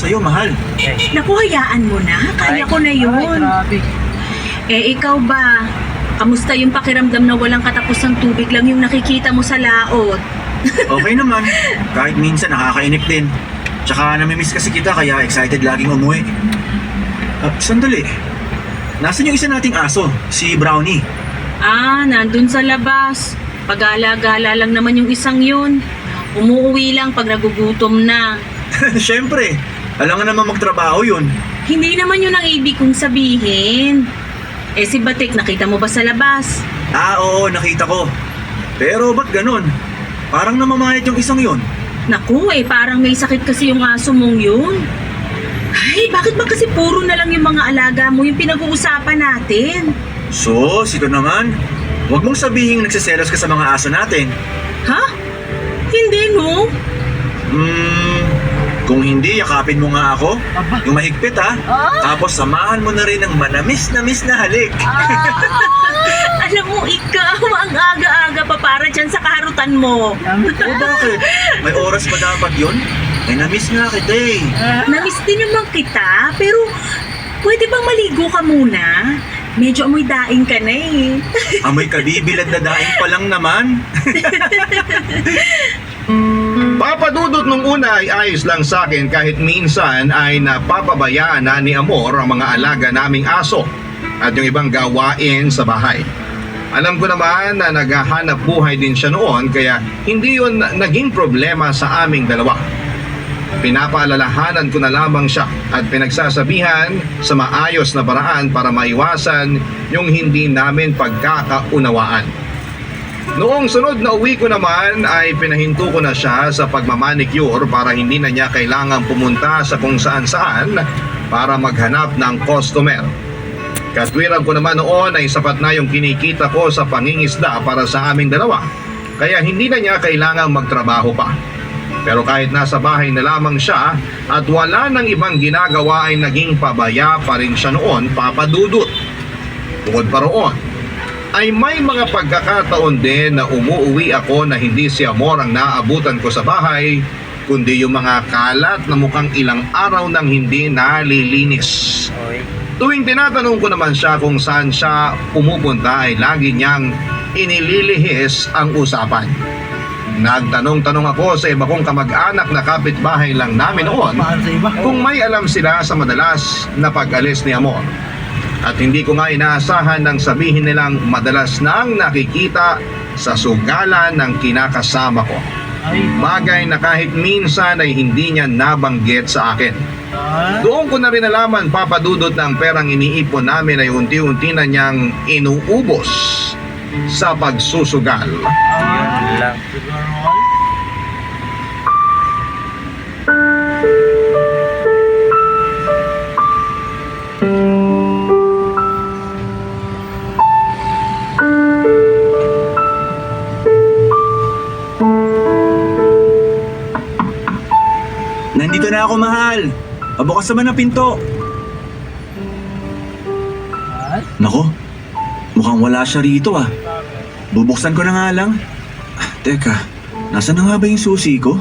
sa'yo, mahal. Naku, hayaan mo na. Kaya ko na yun. Grabe. Ikaw ba? Kamusta yung pakiramdam na walang katapusang tubig lang yung nakikita mo sa laot? Okay naman. Kahit minsan nakakainip din. Tsaka namimiss kasi kita kaya excited laging umuwi. Sandali. Nasaan yung isa nating aso? Si Brownie. Nandun sa labas. Pag-ala-gala lang naman yung isang yun. Umuuwi lang pag nagugutom na. Siyempre. Alam nga naman magtrabaho yun. Hindi naman yun ang ibig kong sabihin. Si Batik, nakita mo ba sa labas? Oo, nakita ko. Pero ba't ganun? Parang namamayat yung isang yun. Naku, parang may sakit kasi yung aso mong yun. Ay, bakit ba kasi puro na lang yung mga alaga mo yung pinag-uusapan natin? Sus, ito naman. Huwag mong sabihin nagsiselos ka sa mga aso natin. Ha? Hindi, no? Kung hindi, yakapin mo nga ako. Aba. Yung mahigpit ha. Tapos samahan mo na rin ng manamis-namis na halik. Alam mo, ikaw, ang aga-aga pa para dyan sa kaharutan mo. O bakit? May oras pa dapat yun? May namiss nga kita eh. Namiss din naman kita, pero pwede bang maligo ka muna? Medyo amoy daing ka na eh. Amoy kabibilad na daing pa lang naman. Papadudot nung una ay ayos lang sa akin kahit minsan ay napapabayaan na ni Amor ang mga alaga naming aso at yung ibang gawain sa bahay. Alam ko naman na naghahanap buhay din siya noon kaya hindi yun naging problema sa aming dalawa. Pinapaalalahanan ko na lamang siya at pinagsasabihan sa maayos na paraan para maiwasan yung hindi namin pagkakaunawaan. Noong sunod na uwi ko naman ay pinahinto ko na siya sa pagmamanicure para hindi na niya kailangang pumunta sa kung saan-saan para maghanap ng customer. Katwiran ko naman noon ay sapat na yung kinikita ko sa pangingisda para sa aming dalawa, kaya hindi na niya kailangang magtrabaho pa. Pero kahit nasa bahay na lamang siya at wala nang ibang ginagawa ay naging pabaya pa rin siya noon, papadudot. Bukod pa roon, ay may mga pagkakataon din na umuuwi ako na hindi si Amor ang naabutan ko sa bahay, kundi yung mga kalat na mukhang ilang araw nang hindi nalilinis. Tuwing tinatanong ko naman siya kung saan siya pumupunta ay lagi niyang inililihis ang usapan. Nagtanong-tanong ako sa iba kong kamag-anak na kapitbahay lang namin noon Mahal sa iba. kung may alam sila sa madalas na pag-alis ni Amor. At hindi ko nga inaasahan nang sabihin nilang madalas nang nakikita sa sugalan ng kinakasama ko. Bagay na kahit minsan ay hindi niya nabanggit sa akin. Doon ko na rin nalaman, papadudot, ng perang iniipon namin ay unti-unti na niyang inuubos sa pagsusugal. Yun lang. Nandito na ako, mahal. Pabukas naman ang pinto. Nako, mukhang wala siya rito ah. Bubuksan ko na nga lang. Teka, nasaan na nga ba yung susi ko?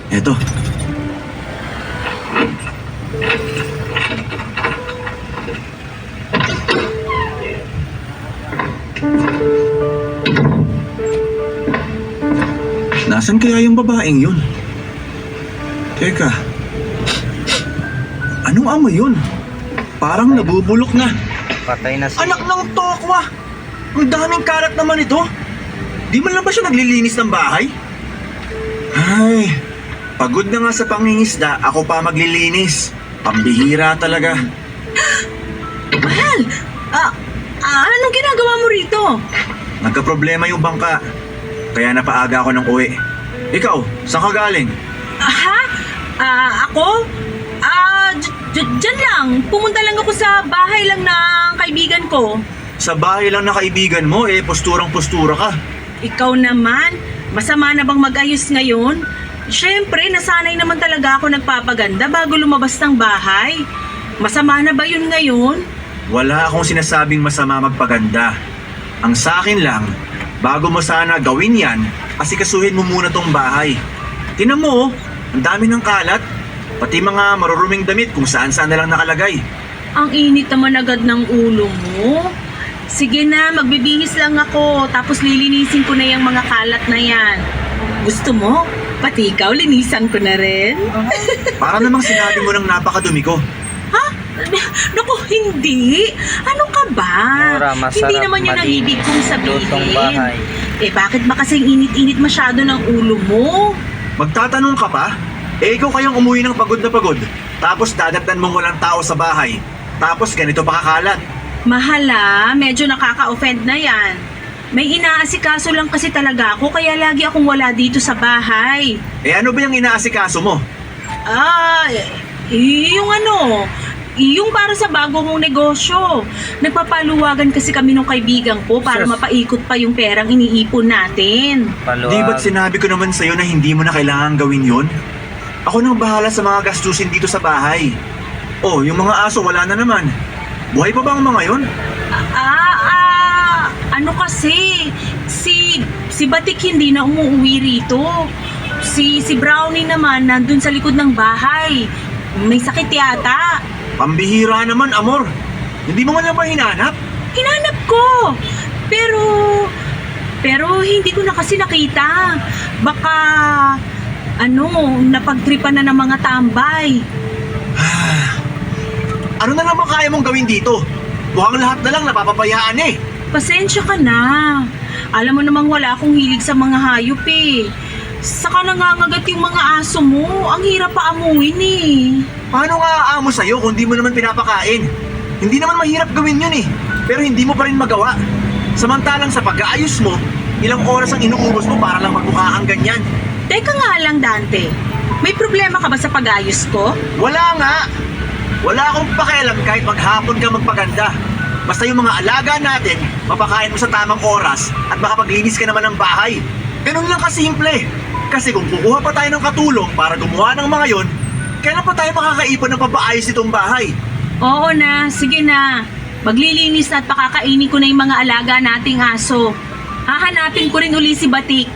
Eto. Nasaan kaya yung babaeng yun? Teka. Anong amoy yun? Parang nabubulok na. Patay na si... Anak ng tokwa! Ang daming kalat naman ito. Di man lang ba siya naglilinis ng bahay? Ay, pagod na nga sa pangingisda, ako pa maglilinis. Pambihira talaga. Mahal! Anong ginagawa mo rito? Nagka-problema yung bangka. Kaya napaaga ako ng uwi. Ikaw, saan ka galing? Ako? Diyan lang. Pumunta lang ako sa bahay lang ng kaibigan ko. Sa bahay lang na kaibigan mo, posturang-postura ka. Ikaw naman, masama na bang mag-ayos ngayon? Siyempre, nasanay naman talaga ako nagpapaganda bago lumabas ng bahay. Masama na ba yun ngayon? Wala akong sinasabing masama magpaganda. Ang sa akin lang, bago mo sana gawin yan, asikasuhin mo muna tong bahay. Tinan mo, ang dami ng kalat. Pati mga maruruming damit kung saan-saan na lang nakalagay. Ang init naman agad ng ulo mo. Sige na, magbibihis lang ako, tapos lilinisin ko na yung mga kalat na yan. Gusto mo? Pati ikaw, linisan ko na rin. Para namang sinabi mo ng napakadumi ko. Ha? Naku, hindi. Ano ka ba? Nora, masarap Hindi naman yun ang ibig kong lutong sabihin. bahay. Eh, bakit ba kasing init-init masyado ng ulo mo? Magtatanong ka pa? Eh ikaw kayong umuwi ng pagod na pagod. Tapos dadatnan mong walang tao sa bahay. Tapos ganito pa kakalat. Mahala, medyo nakaka-offend na yan. May inaasikaso lang kasi talaga ako, kaya lagi akong wala dito sa bahay. Eh ano ba yung inaasikaso mo? Yung para sa bago mong negosyo. Nagpapaluwagan kasi kami nung kaibigan ko para Sus. mapaikot pa yung perang iniipon natin. Paluwag. Di ba't sinabi ko naman sa'yo na hindi mo na kailangan gawin yon? Ako nang bahala sa mga gastusin dito sa bahay. Oh, yung mga aso wala na naman. Buhay pa ba ang mga yon? Ano kasi, si Batik hindi na umuwi rito. Si Brownie naman nandun sa likod ng bahay. May sakit yata. Pambihira naman, Amor. Hindi mo man lang ba hinanap? Hinanap ko. Pero hindi ko na kasi nakita. Baka, napagtripan na ng mga tambay. Ano na naman kaya mong gawin dito? Mukhang lahat na lang napapapayaan eh. Pasensya ka na. Alam mo namang wala akong hilig sa mga hayop eh. Saka nangangagat yung mga aso mo. Ang hirap pa amuin eh. Paano nga aamo sa'yo kung di mo naman pinapakain? Hindi naman mahirap gawin yun eh. Pero hindi mo pa rin magawa. Samantalang sa pag-aayos mo, ilang oras ang inuubos mo para lang magmukha kang ganyan. Teka nga lang, Dante. May problema ka ba sa pag-ayos ko? Wala nga. Wala akong pakialam kahit maghapon ka magpaganda. Basta yung mga alaga natin, mapakain mo sa tamang oras at makapaglinis ka naman ng bahay. Ganun lang kasimple. Kasi kung kukuha pa tayo ng katulong para gumawa ng mga yon, kailan pa tayo makakaipon ng papaayos nitong bahay? Oo na, sige na. Maglilinis na at pakakainin ko na yung mga alaga nating aso. Hahanapin ko rin uli si Batik.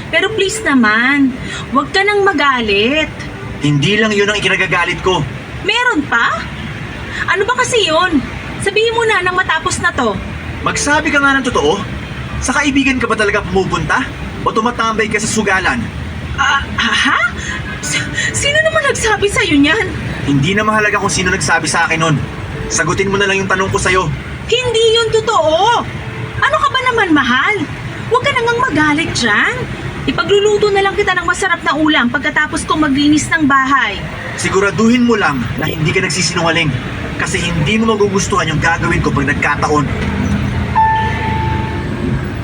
Pero please naman, huwag ka nang magalit. Hindi lang yun ang ikinagagalit ko. Meron pa? Ano ba kasi yun? Sabihin mo na nang matapos na to. Magsabi ka nga ng totoo. Sa kaibigan ka ba talaga pumupunta? O tumatambay ka sa sugalan? Ha? Sino naman nagsabi sa'yo niyan? Hindi na mahalaga kung sino nagsabi sa akin nun. Sagutin mo na lang yung tanong ko sa'yo. Hindi yun totoo. Ano ka ba naman, mahal? Huwag ka nang magalit dyan. Ipagluluto na lang kita ng masarap na ulam pagkatapos kong maglinis ng bahay. Siguraduhin mo lang na hindi ka nagsisinungaling. Kasi hindi mo magugustuhan yung gagawin ko pag nagkataon.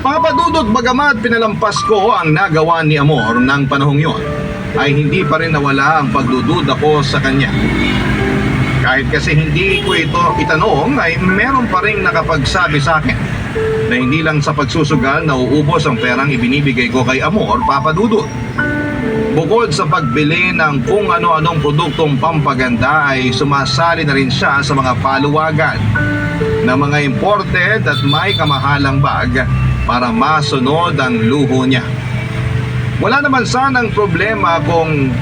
Mga padudot, bagamat pinalampas ko ang nagawa ni Amor ng panahong yon, ay hindi pa rin nawala ang pagdududa ko sa kanya. Kahit kasi hindi ko ito itanong, ay meron pa rin nakapagsabi sa akin na hindi lang sa pagsusugal na uubos ang perang ibinibigay ko kay Amor, papadudot. Bukod sa pagbili ng kung ano-anong produktong pampaganda ay sumasali na rin siya sa mga paluwagan na mga imported at may kamahalang bag para masunod ang luho niya. Wala naman sanang problema kung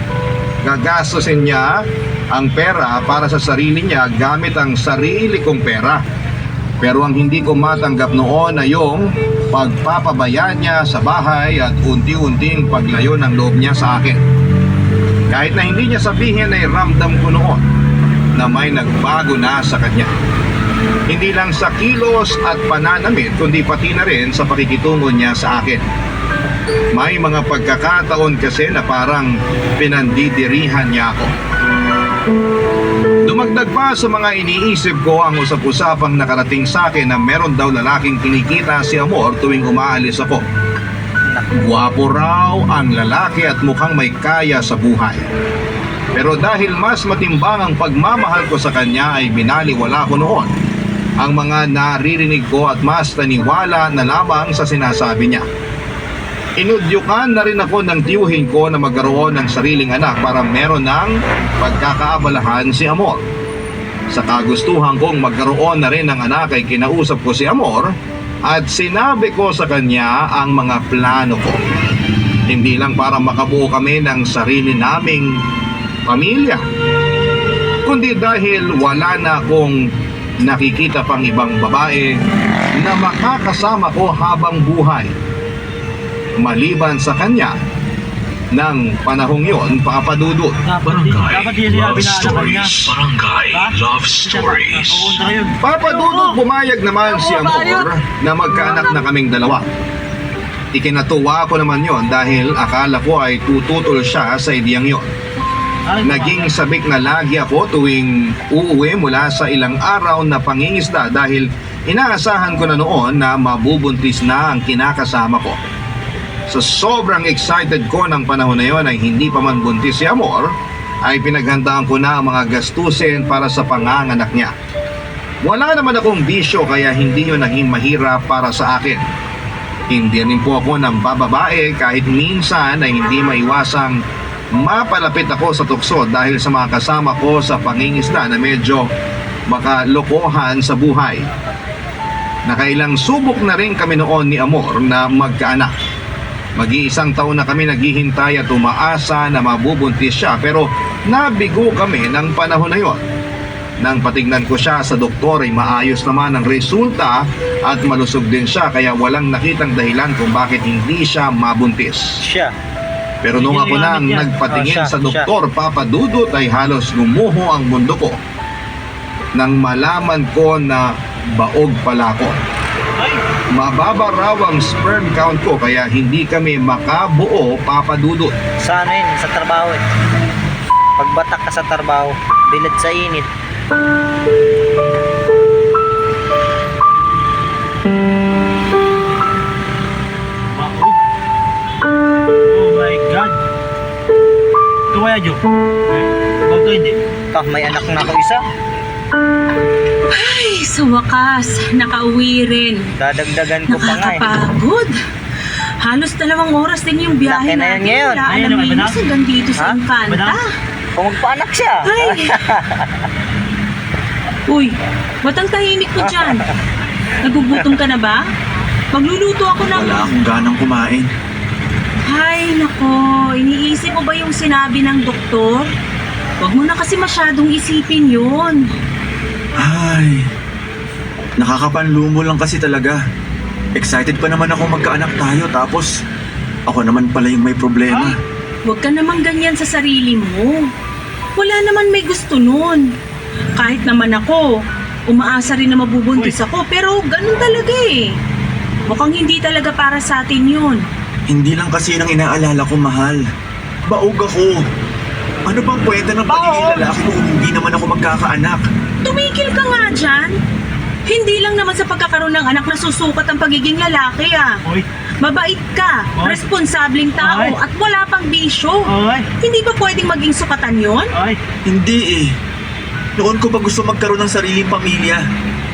gagastusin niya ang pera para sa sarili niya gamit ang sarili kong pera. Pero ang hindi ko matanggap noon ay yung pagpapabayaan niya sa bahay at unti-unting paglayo ng loob niya sa akin. Kahit na hindi niya sabihin ay ramdam ko noon na may nagbago na sa kanya. Hindi lang sa kilos at pananamit kundi pati na rin sa pakikitungo niya sa akin. May mga pagkakataon kasi na parang pinandidirihan niya ako. Dumagdag pa sa mga iniisip ko ang usap-usapang nakarating sa akin na meron daw lalaking kinikita si Amor tuwing umaalis ako. Guwapo raw ang lalaki at mukhang may kaya sa buhay. Pero dahil mas matimbang ang pagmamahal ko sa kanya ay binaliwala ko noon ang mga naririnig ko at mas naniwala na lamang sa sinasabi niya. Inudyukan na rin ako ng tiyuhin ko na magkaroon ng sariling anak para meron ng pagkakaabalahan si Amor. Sa kagustuhan kong magkaroon na rin ng anak ay kinausap ko si Amor at sinabi ko sa kanya ang mga plano ko. Hindi lang para makabuo kami ng sarili naming pamilya, kundi dahil wala na akong nakikita pang ibang babae na makakasama ko habang buhay. Maliban sa kanya, ng panahong yon, Papa Dudut. Dapat din siya Love pinaanak niya. Stories. Barangay Ha? Love Stories. Nakuunta yun. Papa Dudut, pumayag naman si Amor na magkaanak na kaming dalawa. Ikinatuwa ko naman yon dahil akala ko ay tututol siya sa ideyang yon. Ay, Naging sabik na lagi ako tuwing uuwi mula sa ilang araw na pangingisda dahil inaasahan ko na noon na mabubuntis na ang kinakasama ko. Sa sobrang excited ko ng panahon na yon ay hindi pa man buntis si Amor, ay pinaghandaan ko na ang mga gastusin para sa panganganak niya. Wala naman akong bisyo kaya hindi yun naging mahirap para sa akin. Hindi rin po ako ng bababae kahit minsan ay hindi maiwasang mapalapit ako sa tukso dahil sa mga kasama ko sa pangingisda na medyo makalokohan sa buhay. Nakailang subok na rin kami noon ni Amor na magkaanak. Mag-iisang taon na kami naghihintay at umaasa na mabubuntis siya pero nabigo kami ng panahon na yon. Nang patignan ko siya sa doktor ay maayos naman ang resulta at malusog din siya kaya walang nakitang dahilan kung bakit hindi siya mabuntis. Siya. Pero nung ako na ang nagpatingin sa doktor, Papa Dudut, ay halos gumuho ang mundo ko nang malaman ko na baog pala ako. Mababa raw ang sperm count ko kaya hindi kami makabuo, Papa Dudut. Sa ano yun? Sa trabaho eh. Pagbatak ka sa trabaho, bilad sa init. Baog. Oh my God. Ito kaya, Jo? Bago to hindi. May anak na ako isa. Ay, sa wakas, nakauwi rin. Dadagdagan ko pa nga eh. Nakakapagod. Halos 2 oras din yung biyahe Laki na yan natin. ngayon. Wala Ayun, alam ano, minus hanggang dito sa Ha? Infanta. Kung magpaanak siya. Ay! Uy, ba't ang tahimik mo dyan? Nagugutom ka na ba? Magluluto ako ng... Wala akong ganang kumain. Ay, nako. Iniisip mo ba yung sinabi ng doktor? Huwag mo na kasi masyadong isipin yun. Ay, nakakapanlumo lang kasi talaga. Excited pa naman ako magkaanak tayo tapos ako naman pala yung may problema. Huwag ka naman ganyan sa sarili mo. Wala naman may gusto nun. Kahit naman ako, umaasa rin na mabubuntis ako, pero ganun talaga eh. Mukhang hindi talaga para sa atin yun. Hindi lang kasi yun ang inaalala ko, mahal. Baog ako. Ano bang kwenta ng pagiging lalaki ko kung hindi naman ako magkakaanak? Tumigil ka nga dyan. Hindi lang naman sa pagkakaroon ng anak na susukat ang pagiging lalaki ah. Oy. Mabait ka, Oy. responsabling tao, Oy. at wala pang bisyo. Oy. Hindi ba pwedeng maging sukatan yon? Oy. Hindi eh. Noon ko pa gusto magkaroon ng sariling pamilya.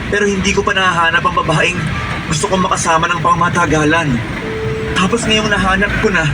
Pero hindi ko pa nahahanap ang babaeng gusto kong makasama ng pangmatagalan. Tapos ngayong nahanap ko na,